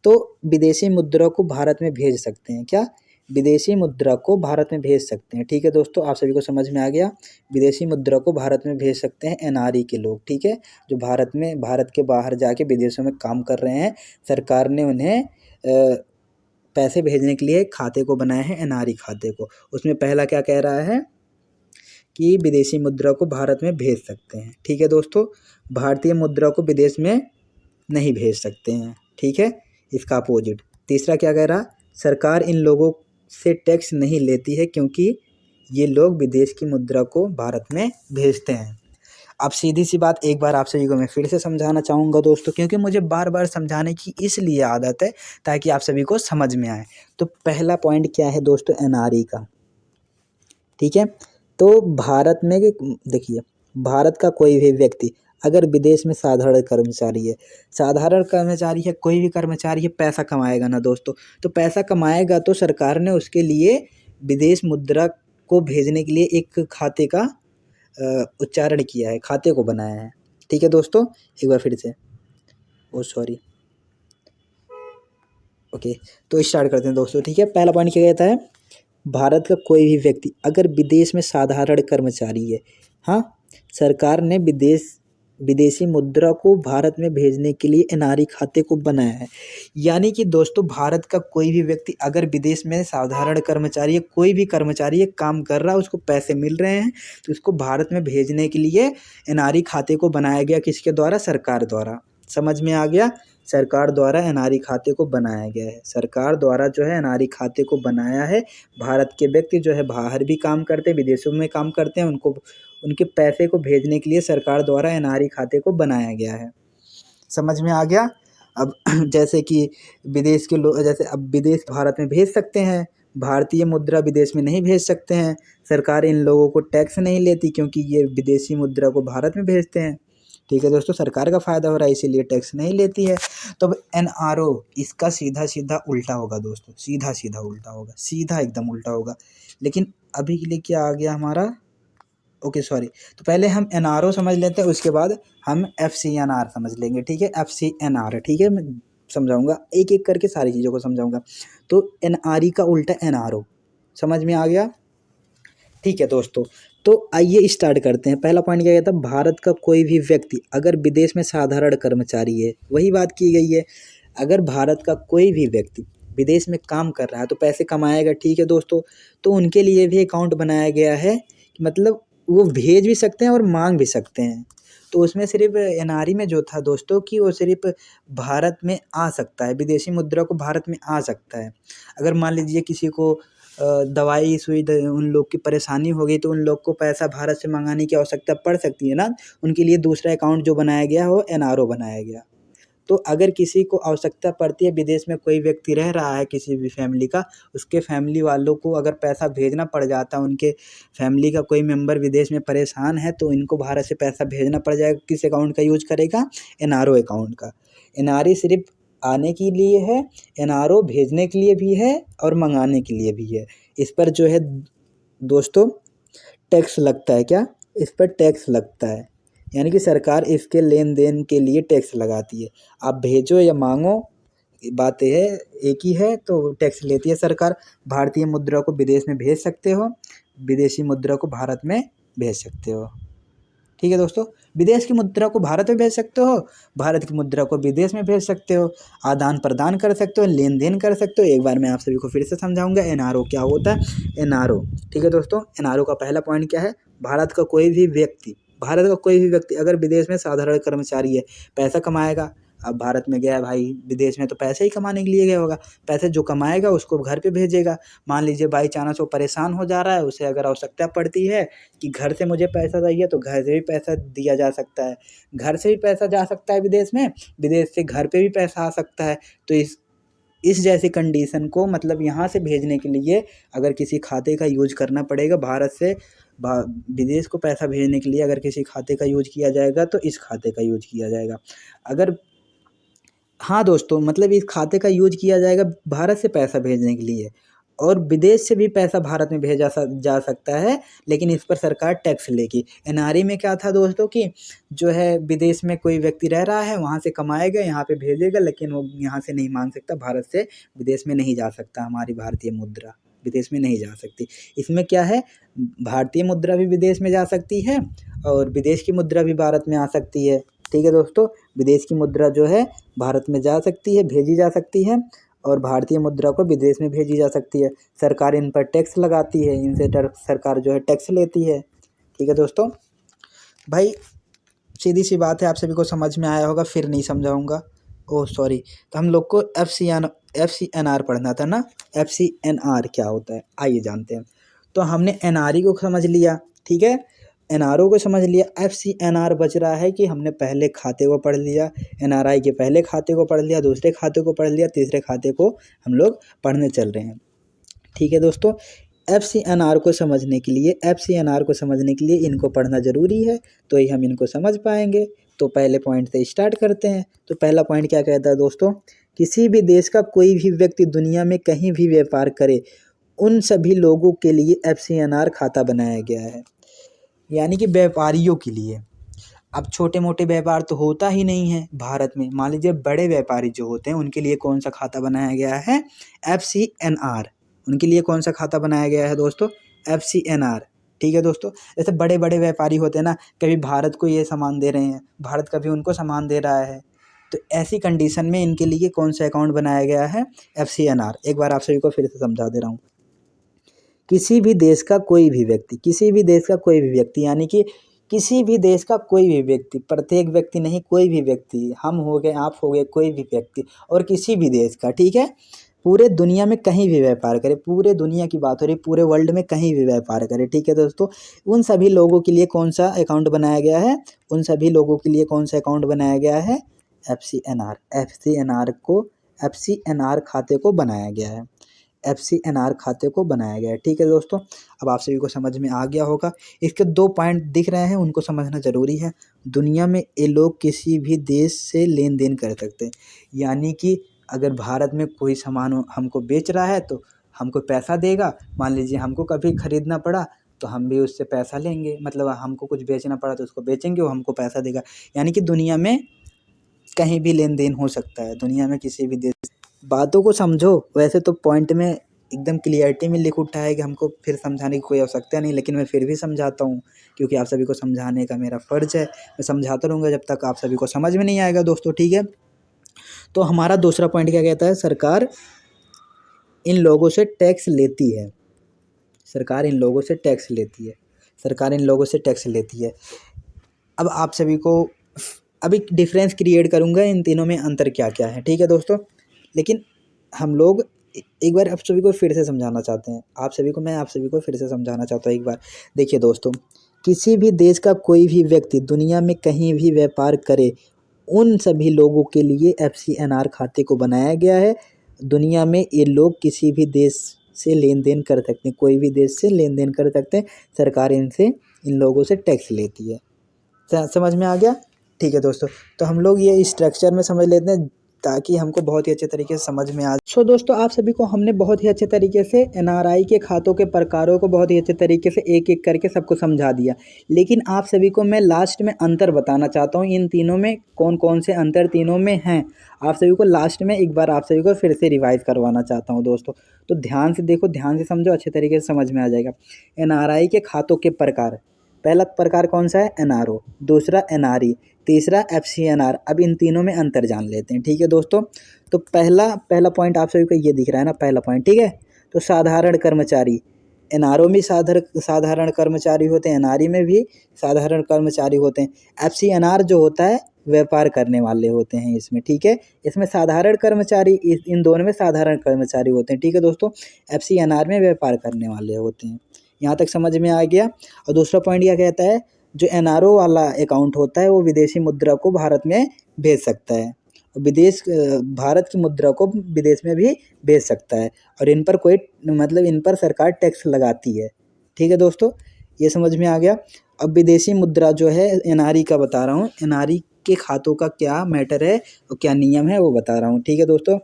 तो विदेशी मुद्रा को भारत में भेज सकते हैं, क्या, विदेशी मुद्रा को भारत में भेज सकते हैं, ठीक है दोस्तों, आप सभी को समझ में आ गया। विदेशी मुद्रा को भारत में भेज सकते हैं एनआरई के लोग, ठीक है, जो भारत के बाहर जाके विदेशों में काम कर रहे हैं। सरकार ने उन्हें पैसे भेजने के लिए खाते को बनाया है, एनआरई खाते को। उसमें पहला क्या कह रहा है कि विदेशी मुद्रा को भारत में भेज सकते हैं, ठीक है दोस्तों। भारतीय मुद्रा को विदेश में नहीं भेज सकते हैं, ठीक है, इसका अपोजिट। तीसरा क्या कह रहा, सरकार इन लोगों से टैक्स नहीं लेती है क्योंकि ये लोग विदेश की मुद्रा को भारत में भेजते हैं। अब सीधी सी बात एक बार आप सभी को मैं फिर से समझाना चाहूँगा दोस्तों, क्योंकि मुझे बार बार समझाने की इसलिए आदत है ताकि आप सभी को समझ में आए। तो पहला पॉइंट क्या है दोस्तों, एनआरई का, ठीक है। तो भारत में देखिए, भारत का कोई भी व्यक्ति अगर विदेश में साधारण कर्मचारी है, साधारण कर्मचारी है, कोई भी कर्मचारी है, पैसा कमाएगा ना दोस्तों, तो पैसा कमाएगा तो सरकार ने उसके लिए विदेश मुद्रा को भेजने के लिए एक खाते का उच्चारण किया है, खाते को बनाया है, ठीक है दोस्तों। एक बार फिर से, ओ सॉरी, ओके, तो स्टार्ट करते हैं दोस्तों, ठीक है। पहला पॉइंट क्या कहता है, भारत का कोई भी व्यक्ति अगर विदेश में साधारण कर्मचारी है, हाँ, सरकार ने विदेशी मुद्रा को भारत में भेजने के लिए एनआरई खाते को बनाया है। यानी कि दोस्तों भारत का कोई भी व्यक्ति अगर विदेश में साधारण कर्मचारी है, कोई भी कर्मचारी है, काम कर रहा है, उसको पैसे मिल रहे हैं, तो उसको भारत में भेजने के लिए एनआरई खाते को बनाया गया, किसके द्वारा, सरकार द्वारा। समझ में आ गया, सरकार द्वारा एनआरई खाते को बनाया गया है, सरकार द्वारा जो है एनआरई खाते को बनाया है। भारत के व्यक्ति जो है बाहर भी काम करते हैं, विदेशों में काम करते हैं, उनको उनके पैसे को भेजने के लिए सरकार द्वारा एनआरई खाते को बनाया गया है। समझ में आ गया। अब जैसे कि विदेश के लोग, जैसे अब विदेश भारत में भेज सकते हैं, भारतीय मुद्रा विदेश में नहीं भेज सकते हैं। सरकार इन लोगों को टैक्स नहीं लेती क्योंकि ये विदेशी मुद्रा को भारत में भेजते हैं, ठीक है दोस्तों, सरकार का फ़ायदा हो रहा है इसीलिए टैक्स नहीं लेती है। तो अब एनआरओ, इसका सीधा सीधा उल्टा होगा दोस्तों, सीधा सीधा उल्टा होगा, सीधा एकदम उल्टा होगा। लेकिन अभी के लिए क्या आ गया हमारा, ओके सॉरी, तो पहले हम एनआरओ समझ लेते हैं, उसके बाद हम एफसीएनआर समझ लेंगे, ठीक है, एफसीएनआर, ठीक है, मैं समझाऊंगा एक एक करके, सारी चीज़ों को समझाऊंगा। तो एनआरई का उल्टा एनआरओ, समझ में आ गया, ठीक है दोस्तों। तो आइए स्टार्ट करते हैं। पहला पॉइंट क्या कहता है, भारत का कोई भी व्यक्ति अगर विदेश में साधारण कर्मचारी है, वही बात की गई है, अगर भारत का कोई भी व्यक्ति विदेश में काम कर रहा है तो पैसे कमाएगा, ठीक है दोस्तों। तो उनके लिए भी अकाउंट बनाया गया है, मतलब वो भेज भी सकते हैं और मांग भी सकते हैं। तो उसमें सिर्फ एनआरई में जो था दोस्तों कि वो सिर्फ भारत में आ सकता है, विदेशी मुद्रा को भारत में आ सकता है। अगर मान लीजिए किसी को दवाई सुई उन लोग की परेशानी हो गई तो उन लोग को पैसा भारत से मंगाने की आवश्यकता पड़ सकती है ना, उनके लिए दूसरा अकाउंट जो बनाया गया वो एनआरओ बनाया गया। तो अगर किसी को आवश्यकता पड़ती है, विदेश में कोई व्यक्ति रह रहा है किसी भी फैमिली का, उसके फैमिली वालों को अगर पैसा भेजना पड़ जाता है, उनके फैमिली का कोई मेंबर विदेश में परेशान है तो इनको भारत से पैसा भेजना पड़ जाएगा, किस अकाउंट का यूज करेगा, एनआरओ अकाउंट का। एनआरई सिर्फ आने के लिए है, एनआरओ भेजने के लिए भी है और मंगाने के लिए भी है। इस पर जो है दोस्तों टैक्स लगता है, क्या, इस पर टैक्स लगता है, यानी कि सरकार इसके लेन देन के लिए टैक्स लगाती है। आप भेजो या मांगो, बात यह है, एक ही है, तो टैक्स लेती है सरकार। भारतीय मुद्रा को विदेश में भेज सकते हो, विदेशी मुद्रा को भारत में भेज सकते हो, ठीक है दोस्तों। विदेश की मुद्रा को भारत में भेज सकते हो, भारत की मुद्रा को विदेश में भेज सकते हो, आदान प्रदान कर सकते हो, लेन देन कर सकते हो। एक बार मैं आप सभी को फिर से समझाऊंगा एनआरओ क्या होता है। एनआरओ, ठीक है दोस्तों, एनआरओ का पहला पॉइंट क्या है, भारत का कोई भी व्यक्ति अगर विदेश में साधारण कर्मचारी है, पैसा कमाएगा। अब भारत में गया भाई विदेश में तो पैसे ही कमाने के लिए गया होगा, पैसे जो कमाएगा उसको घर पे भेजेगा। मान लीजिए बाई चांस वो परेशान हो जा रहा है, उसे अगर आवश्यकता पड़ती है कि घर से मुझे पैसा चाहिए तो घर से भी पैसा दिया जा सकता है, घर से भी पैसा जा सकता है विदेश में, विदेश से घर पे भी पैसा आ सकता है। तो इस जैसी कंडीशन को मतलब यहाँ से भेजने के लिए अगर किसी खाते का यूज करना पड़ेगा, भारत से विदेश को पैसा भेजने के लिए अगर किसी खाते का यूज किया जाएगा तो इस खाते का यूज किया जाएगा। अगर हाँ दोस्तों, मतलब इस खाते का यूज किया जाएगा भारत से पैसा भेजने के लिए, और विदेश से भी पैसा भारत में भेजा जा सकता है, लेकिन इस पर सरकार टैक्स लेगी। एनआरई में क्या था दोस्तों कि जो है विदेश में कोई व्यक्ति रह रहा है, वहाँ से कमाएगा, यहाँ पे भेजेगा, लेकिन वो यहाँ से नहीं मांग सकता, भारत से विदेश में नहीं जा सकता, हमारी भारतीय मुद्रा विदेश में नहीं जा सकती। इसमें क्या है, भारतीय मुद्रा भी विदेश में जा सकती है और विदेश की मुद्रा भी भारत में आ सकती है। ठीक है दोस्तों, विदेश की मुद्रा जो है भारत में जा सकती है, भेजी जा सकती है, और भारतीय मुद्रा को विदेश में भेजी जा सकती है। सरकार इन पर टैक्स लगाती है, इनसे सरकार जो है टैक्स लेती है। ठीक है दोस्तों, भाई सीधी सी बात है, आप सभी को समझ में आया होगा, फिर नहीं समझाऊंगा। ओह सॉरी, तो हम लोग को FCNR पढ़ना था ना। FCNR क्या होता है आइए जानते हैं। तो हमने NRE को समझ लिया, ठीक है, NRO को समझ लिया, FCNR बच रहा है कि हमने पहले खाते को पढ़ लिया, NRI के पहले खाते को पढ़ लिया, दूसरे खाते को पढ़ लिया, तीसरे खाते को हम लोग पढ़ने चल रहे हैं। ठीक है दोस्तों, FCNR को समझने के लिए इनको पढ़ना ज़रूरी है, तो ही हम इनको समझ पाएंगे। तो पहले पॉइंट से स्टार्ट करते हैं। तो पहला पॉइंट क्या कहता है दोस्तों, किसी भी देश का कोई भी व्यक्ति दुनिया में कहीं भी व्यापार करे, उन सभी लोगों के लिए FCNR खाता बनाया गया है, यानी कि व्यापारियों के लिए। अब छोटे मोटे व्यापार तो होता ही नहीं है भारत में, मान लीजिए बड़े व्यापारी जो होते हैं उनके लिए कौन सा खाता बनाया गया है, FCNR। उनके लिए कौन सा खाता बनाया गया है दोस्तों, FCNR। ठीक है दोस्तों, जैसे बड़े बड़े व्यापारी होते हैं ना, कभी भारत को ये सामान दे रहे हैं, भारत कभी उनको सामान दे रहा है, तो ऐसी कंडीशन में इनके लिए कौन सा अकाउंट बनाया गया है, FCNR। एक बार आप सभी को फिर से समझा दे रहा हूँ। किसी भी देश का कोई भी व्यक्ति, यानी कि किसी भी देश का कोई भी व्यक्ति, प्रत्येक व्यक्ति नहीं, कोई भी व्यक्ति, हम हो गए, आप हो गए, कोई भी व्यक्ति, और किसी भी देश का, ठीक है, पूरे दुनिया में कहीं भी व्यापार करे, पूरे दुनिया की बात हो रही, पूरे वर्ल्ड में कहीं भी व्यापार करे, ठीक है दोस्तों, उन सभी लोगों के लिए कौन सा अकाउंट बनाया गया है, उन सभी लोगों के लिए कौन सा अकाउंट बनाया गया है, FCNR खाते को बनाया गया है, FCNR खाते को बनाया गया है। ठीक है दोस्तों, अब आप सभी को समझ में आ गया होगा। इसके 2 पॉइंट दिख रहे हैं, उनको समझना ज़रूरी है। दुनिया में ये लोग किसी भी देश से लेन देन कर सकते हैं, यानी कि अगर भारत में कोई सामान हमको बेच रहा है तो हमको पैसा देगा, मान लीजिए हमको कभी ख़रीदना पड़ा तो हम भी उससे पैसा लेंगे, मतलब हमको कुछ बेचना पड़ा तो उसको बेचेंगे, वो हमको पैसा देगा, यानी कि दुनिया में कहीं भी लेन देन हो सकता है, दुनिया में किसी भी देश। बातों को समझो, वैसे तो पॉइंट में एकदम क्लियरिटी में लिख उठा है कि हमको फिर समझाने की कोई आवश्यकता नहीं, लेकिन मैं फिर भी समझाता हूँ क्योंकि आप सभी को समझाने का मेरा फ़र्ज़ है। मैं समझाता रहूँगा जब तक आप सभी को समझ में नहीं आएगा दोस्तों, ठीक है। तो हमारा दूसरा पॉइंट क्या कहता है, सरकार इन लोगों से टैक्स लेती है, सरकार इन लोगों से टैक्स लेती है। अब आप सभी को अभी डिफरेंस क्रिएट करूँगा, इन तीनों में अंतर क्या क्या है, ठीक है दोस्तों। लेकिन हम लोग एक बार आप सभी को फिर से समझाना चाहते हैं, आप सभी को फिर से समझाना चाहता हूँ एक बार। देखिए दोस्तों, किसी भी देश का कोई भी व्यक्ति दुनिया में कहीं भी व्यापार करे, उन सभी लोगों के लिए FCNR खाते को बनाया गया है। दुनिया में ये लोग किसी भी देश से लेन देन कर सकते हैं, कोई भी देश से लेन देन कर सकते हैं, सरकार इन लोगों से टैक्स लेती है। समझ में आ गया, ठीक है दोस्तों। तो हम लोग ये स्ट्रक्चर में समझ लेते हैं ताकि हमको बहुत ही अच्छे तरीके से समझ में आ जाए। सो दोस्तों, आप सभी को हमने बहुत ही अच्छे तरीके से NRI के खातों के प्रकारों को बहुत ही अच्छे तरीके से एक एक करके सबको समझा दिया, लेकिन आप सभी को मैं लास्ट में अंतर बताना चाहता हूँ, इन तीनों में कौन कौन से अंतर तीनों में हैं, आप सभी को लास्ट में एक बार आप सभी को फिर से रिवाइज करवाना चाहता हूँ दोस्तों। तो ध्यान से देखो, ध्यान से समझो, अच्छे तरीके से समझ में आ जाएगा। NRI के खातों के प्रकार, पहला प्रकार कौन सा है, NRO, दूसरा NRE, तीसरा FCNR। अब इन तीनों में अंतर जान लेते हैं, ठीक है दोस्तों। तो पहला पॉइंट आप सभी को ये दिख रहा है ना, पहला पॉइंट, ठीक है। तो साधारण कर्मचारी, NRO में साधारण कर्मचारी होते हैं, NRE में भी साधारण कर्मचारी होते हैं। FCNR जो होता है व्यापार करने वाले होते हैं इसमें, ठीक है। इसमें साधारण कर्मचारी, इन दोनों में साधारण कर्मचारी होते हैं, ठीक है दोस्तों। FCNR में व्यापार करने वाले होते हैं। यहाँ तक समझ में आ गया। और दूसरा पॉइंट क्या कहता है, जो NRO वाला अकाउंट होता है वो विदेशी मुद्रा को भारत में भेज सकता है, भारत की मुद्रा को विदेश में भी भेज सकता है, और इन पर कोई मतलब इन पर सरकार टैक्स लगाती है। ठीक है दोस्तों, ये समझ में आ गया। अब विदेशी मुद्रा जो है एनआरई का बता रहा हूँ, एनआरई के खातों का क्या मैटर है और क्या नियम है वो बता रहा हूँ। ठीक है दोस्तों,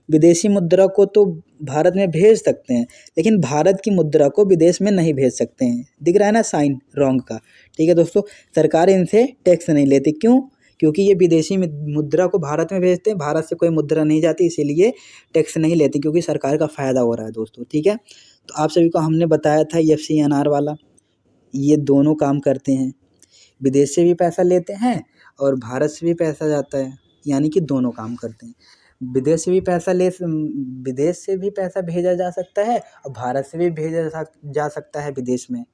विदेशी मुद्रा को तो भारत में भेज सकते हैं, लेकिन भारत की मुद्रा को विदेश में नहीं भेज सकते हैं। दिख रहा है ना साइन रॉन्ग का। ठीक है दोस्तों, सरकार इनसे टैक्स नहीं लेती। क्यों? क्योंकि ये विदेशी मुद्रा को भारत में भेजते हैं, भारत से कोई मुद्रा नहीं जाती, इसीलिए टैक्स नहीं लेती, क्योंकि सरकार का फ़ायदा हो रहा है दोस्तों। ठीक है, तो आप सभी को हमने बताया था EFCNR वाला, ये दोनों काम करते हैं, विदेश से भी पैसा लेते हैं और भारत से भी पैसा जाता है, यानी कि दोनों काम करते हैं। विदेश से भी पैसा भेजा जा सकता है और भारत से भी भेजा जा सकता है विदेश में।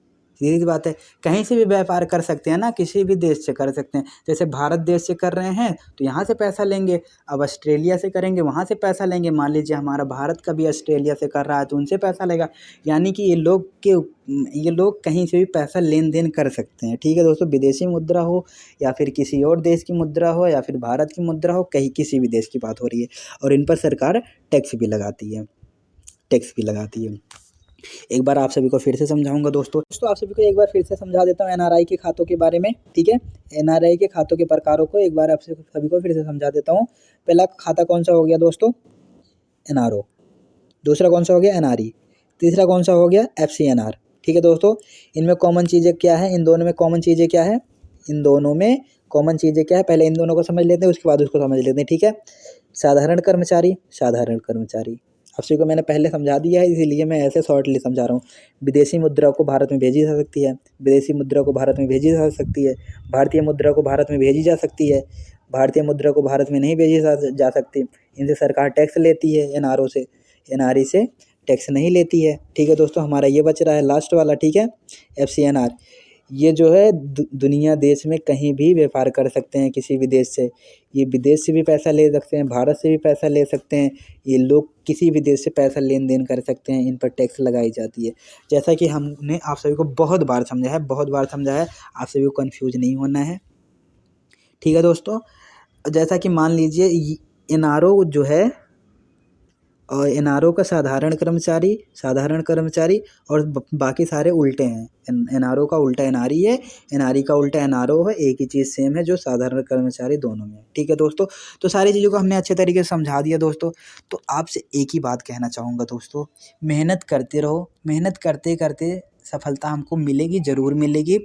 सीधी सी बात है, कहीं से भी व्यापार कर सकते हैं ना, किसी भी देश से कर सकते हैं। जैसे भारत देश से कर रहे हैं तो यहाँ से पैसा लेंगे, अब ऑस्ट्रेलिया से करेंगे वहाँ से पैसा लेंगे। मान लीजिए हमारा भारत का भी ऑस्ट्रेलिया से कर रहा है तो उनसे पैसा लेगा, यानी कि ये लोग कहीं से भी पैसा लेन देन कर सकते हैं। ठीक है दोस्तों, विदेशी मुद्रा हो या फिर किसी और देश की मुद्रा हो या फिर भारत की मुद्रा हो, कहीं किसी भी देश की बात हो रही है, और इन पर सरकार टैक्स भी लगाती है। एक बार आप सभी को फिर से समझाऊंगा दोस्तों, आप सभी को एक बार फिर से समझा देता हूँ एनआरआई के खातों के बारे में। ठीक है, एनआरआई के खातों के प्रकारों को एक बार आप सभी को फिर से समझा देता हूँ। पहला खाता कौन सा हो गया दोस्तों? एनआरओ। दूसरा कौन सा हो गया? एनआरई। तीसरा कौन सा हो गया? एफसीएनआर। ठीक है दोस्तों, इनमें कॉमन चीज़ें क्या है? इन दोनों में कॉमन चीज़ें क्या है? पहले इन दोनों को समझ लेते हैं, उसके बाद उसको समझ लेते हैं। ठीक है, साधारण कर्मचारी, आप सभी को मैंने पहले समझा दिया है, इसीलिए मैं ऐसे शॉर्टली समझा रहा हूँ। विदेशी मुद्रा को भारत में भेजी जा सकती है, भारतीय मुद्रा को भारत में भेजी जा सकती है, भारतीय मुद्रा को भारत में भेजी जा सकती है, भारतीय मुद्रा को भारत में नहीं भेजी जा सकती। इनसे सरकार टैक्स लेती है, एनआरई से टैक्स नहीं लेती है। ठीक है दोस्तों, हमारा ये बच रहा है लास्ट वाला। ठीक है, एफसीएनआर। ये जो है दुनिया देश में कहीं भी व्यापार कर सकते हैं किसी भी देश से। ये विदेश से भी पैसा ले सकते हैं, भारत से भी पैसा ले सकते हैं। ये लोग किसी भी देश से पैसा लेन देन कर सकते हैं, इन पर टैक्स लगाई जाती है। जैसा कि हमने आप सभी को बहुत बार समझाया है, आप सभी को कन्फ्यूज नहीं होना है। ठीक है दोस्तों, जैसा कि मान लीजिए एनआरओ जो है, और एनआरओ का साधारण कर्मचारी और बाकी सारे उल्टे हैं। एनआरओ का उल्टा एनआरई है, एनआरई का उल्टा एनआरओ है, एक ही चीज़ सेम है जो साधारण कर्मचारी दोनों में। ठीक है दोस्तों, तो सारी चीज़ों को हमने अच्छे तरीके से समझा दिया दोस्तों। तो आपसे एक ही बात कहना चाहूँगा दोस्तों, मेहनत करते रहो, मेहनत करते करते सफलता हमको मिलेगी, ज़रूर मिलेगी।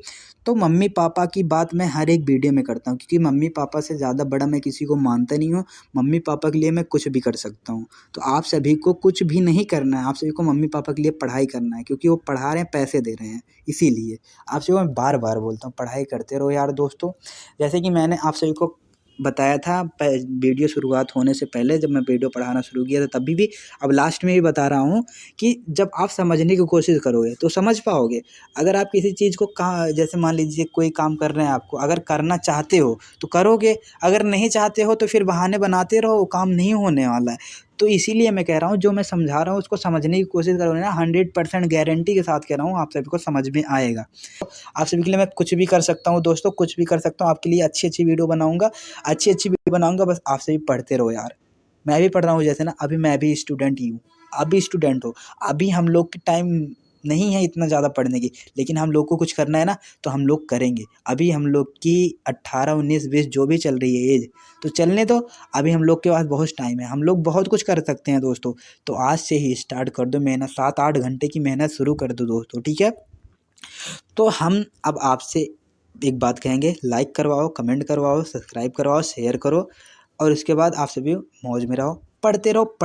तो मम्मी पापा की बात मैं हर एक वीडियो में करता हूँ, क्योंकि मम्मी पापा से ज़्यादा बड़ा मैं किसी को मानता नहीं हूँ। मम्मी पापा के लिए मैं कुछ भी कर सकता हूँ। तो आप सभी को कुछ भी नहीं करना है, आप सभी को मम्मी पापा के लिए पढ़ाई करना है, क्योंकि वो पढ़ा रहे हैं, पैसे दे रहे हैं। इसीलिए आप सभी को मैं बार बार बोलता हूँ, पढ़ाई करते रहो यार दोस्तों। जैसे कि मैंने आप सभी को बताया था वीडियो शुरुआत होने से पहले, जब मैं वीडियो पढ़ाना शुरू किया था तभी भी, अब लास्ट में भी बता रहा हूँ कि जब आप समझने की कोशिश करोगे तो समझ पाओगे। अगर आप किसी चीज़ को जैसे मान लीजिए कोई काम कर रहे हैं, आपको अगर करना चाहते हो तो करोगे, अगर नहीं चाहते हो तो फिर बहाने बनाते रहो, वो काम नहीं होने वाला है। तो इसीलिए मैं कह रहा हूँ, जो मैं समझा रहा हूँ उसको समझने की कोशिश करोगे ना, 100% गारंटी के साथ कह रहा हूँ, आप सभी को समझ में आएगा। आप सभी के लिए मैं कुछ भी कर सकता हूँ दोस्तों, कुछ भी कर सकता हूँ। आपके लिए अच्छी वीडियो बनाऊँगा, बस आप सभी पढ़ते रहो यार। मैं भी पढ़ रहा हूँ, जैसे ना अभी मैं भी स्टूडेंट ही हूँ, आप भी स्टूडेंट हो। अभी हम लोग की टाइम नहीं है इतना ज़्यादा पढ़ने की, लेकिन हम लोग को कुछ करना है ना, तो हम लोग करेंगे। अभी हम लोग की 18, 19, 20 जो भी चल रही है एज, तो चलने दो। अभी हम लोग के पास बहुत टाइम है, हम लोग बहुत कुछ कर सकते हैं दोस्तों। तो आज से ही स्टार्ट कर दो मेहनत, 7-8 घंटे की मेहनत शुरू कर दो दोस्तों। ठीक है, तो हम अब आपसे एक बात कहेंगे, लाइक करवाओ, कमेंट करवाओ, सब्सक्राइब करवाओ, शेयर करो, और उसके बाद आप सभी मौज में रहो, पढ़ते रहो।